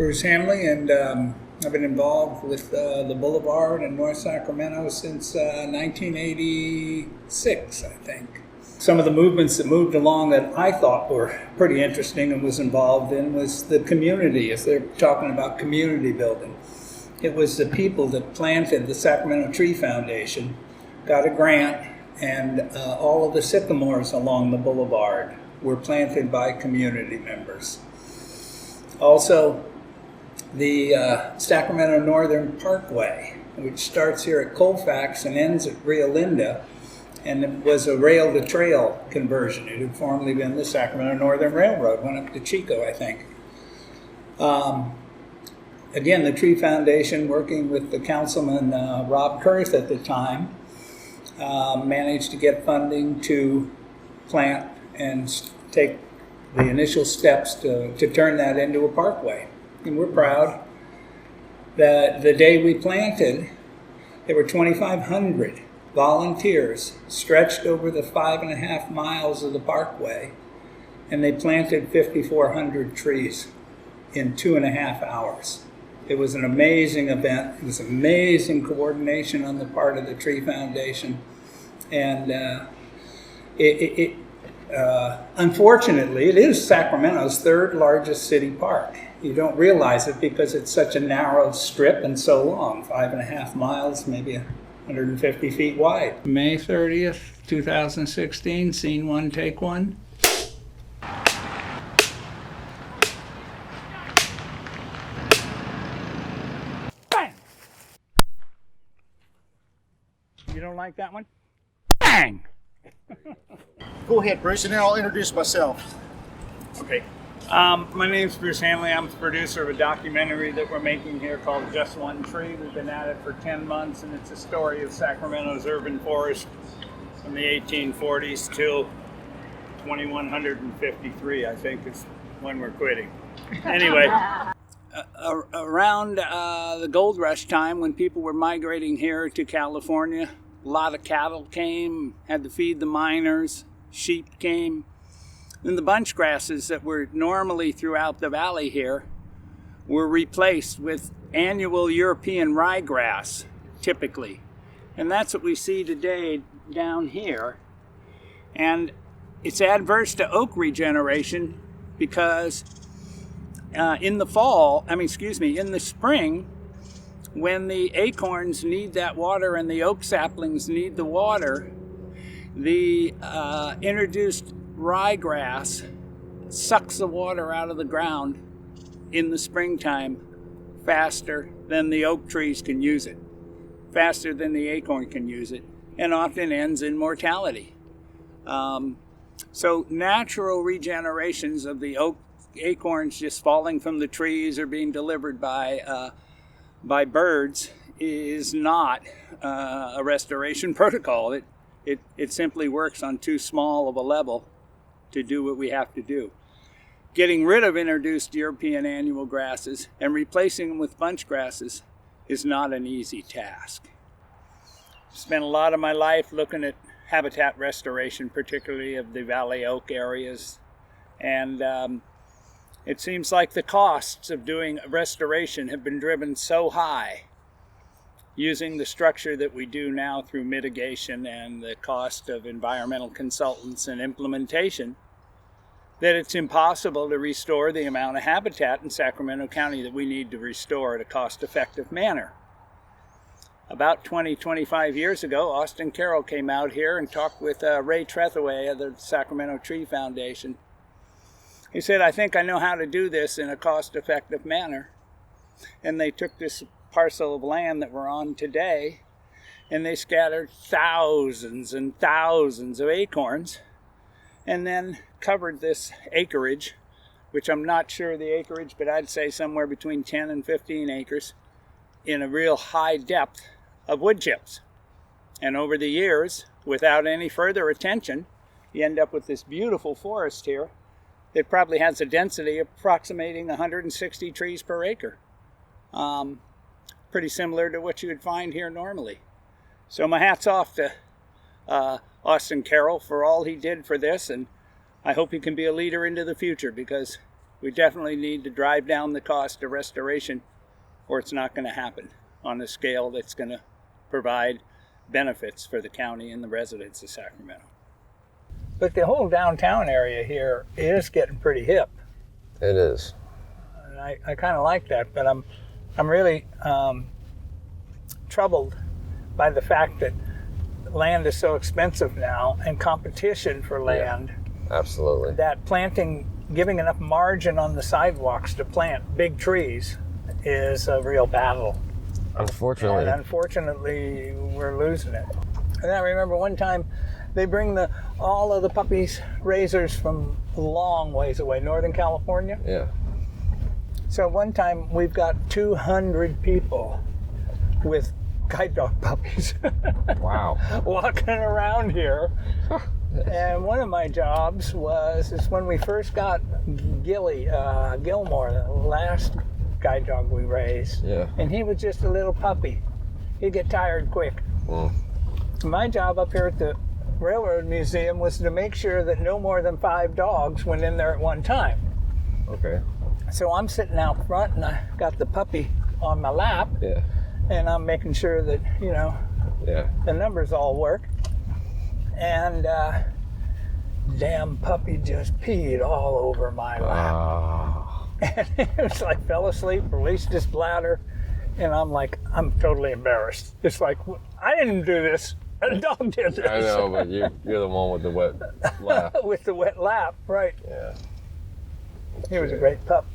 Bruce Handley, and I've been involved with the Boulevard in North Sacramento since 1986, I think. Some of the movements that moved along that I thought were pretty interesting and was involved in was the community, as they're talking about community building. It was the people that planted the Sacramento Tree Foundation, got a grant, and all of the sycamores along the boulevard were planted by community members. Also, the Sacramento Northern Parkway, which starts here at Colfax and ends at Rio Linda, and it was a rail-to-trail conversion. It had formerly been the Sacramento Northern Railroad, went up to Chico, I think. Again, the Tree Foundation, working with the councilman Rob Kurth at the time, managed to get funding to plant and take the initial steps to turn that into a parkway. And we're proud that the day we planted, there were 2,500 volunteers stretched over the 5.5 miles of the parkway, and they planted 5,400 trees in 2.5 hours. It was an amazing event. It was amazing coordination on the part of the Tree Foundation. And unfortunately, it is Sacramento's third largest city park. You don't realize it because it's such a narrow strip and so long, 5.5 miles, maybe 150 feet wide. May 30th, 2016, scene one, take one. Bang! You don't like that one? Bang! Go ahead, Bruce, and then I'll introduce myself. Okay. My name is Bruce Handley. I'm the producer of a documentary that we're making here called Just One Tree. We've been at it for 10 months, and it's a story of Sacramento's urban forest from the 1840s till 2153, I think, is when we're quitting. Anyway, around the gold rush time, when people were migrating here to California, a lot of cattle came, had to feed the miners, sheep came. And the bunch grasses that were normally throughout the valley here were replaced with annual European ryegrass, typically. And that's what we see today down here. And it's adverse to oak regeneration because in the spring, when the acorns need that water and the oak saplings need the water, the introduced ryegrass sucks the water out of the ground in the springtime faster than the oak trees can use it, faster than the acorn can use it, and often ends in mortality. So natural regenerations of the oak acorns just falling from the trees or being delivered by birds is not a restoration protocol. It simply works on too small of a level to do what we have to do. Getting rid of introduced European annual grasses and replacing them with bunch grasses is not an easy task. Spent a lot of my life looking at habitat restoration, particularly of the valley oak areas, and it seems like the costs of doing restoration have been driven so high using the structure that we do now through mitigation and the cost of environmental consultants and implementation, that it's impossible to restore the amount of habitat in Sacramento County that we need to restore at a cost-effective manner. About 25 years ago, Austin Carroll came out here and talked with Ray Trethewey of the Sacramento Tree Foundation. He said, "I think I know how to do this in a cost-effective manner." And they took this parcel of land that we're on today, and they scattered thousands and thousands of acorns, and then covered this acreage, which I'm not sure of the acreage, but I'd say somewhere between 10 and 15 acres, in a real high depth of wood chips. And over the years, without any further attention, you end up with this beautiful forest here that probably has a density approximating 160 trees per acre. Pretty similar to what you would find here normally. So my hat's off to Austin Carroll for all he did for this, and I hope he can be a leader into the future, because We definitely need to drive down the cost of restoration, or it's not going to happen on a scale that's going to provide benefits for the county and the residents of Sacramento. But the whole downtown area here is getting pretty hip. It is. And I kind of like that, but I'm really troubled by the fact that land is so expensive now and competition for land. Yeah, absolutely. That giving enough margin on the sidewalks to plant big trees is a real battle. Unfortunately. And unfortunately, we're losing it. And I remember one time they bring all of the puppies raisers from a long ways away, Northern California. Yeah. So one time we've got 200 people with guide dog puppies. Wow. Walking around here. And one of my jobs is when we first got Gilmore, the last guide dog we raised. Yeah. And he was just a little puppy. He'd get tired quick. Mm. My job up here at the Railroad Museum was to make sure that no more than 5 dogs went in there at one time. Okay. So I'm sitting out front and I got the puppy on my lap. Yeah. And I'm making sure that, Yeah. the numbers all work. And damn puppy just peed all over my lap. Oh. And it was like fell asleep, released his bladder, and I'm totally embarrassed. It's like, I didn't do this. A dog did this. I know, but you're the one with the wet lap. With the wet lap, right. Yeah. He was a great pup.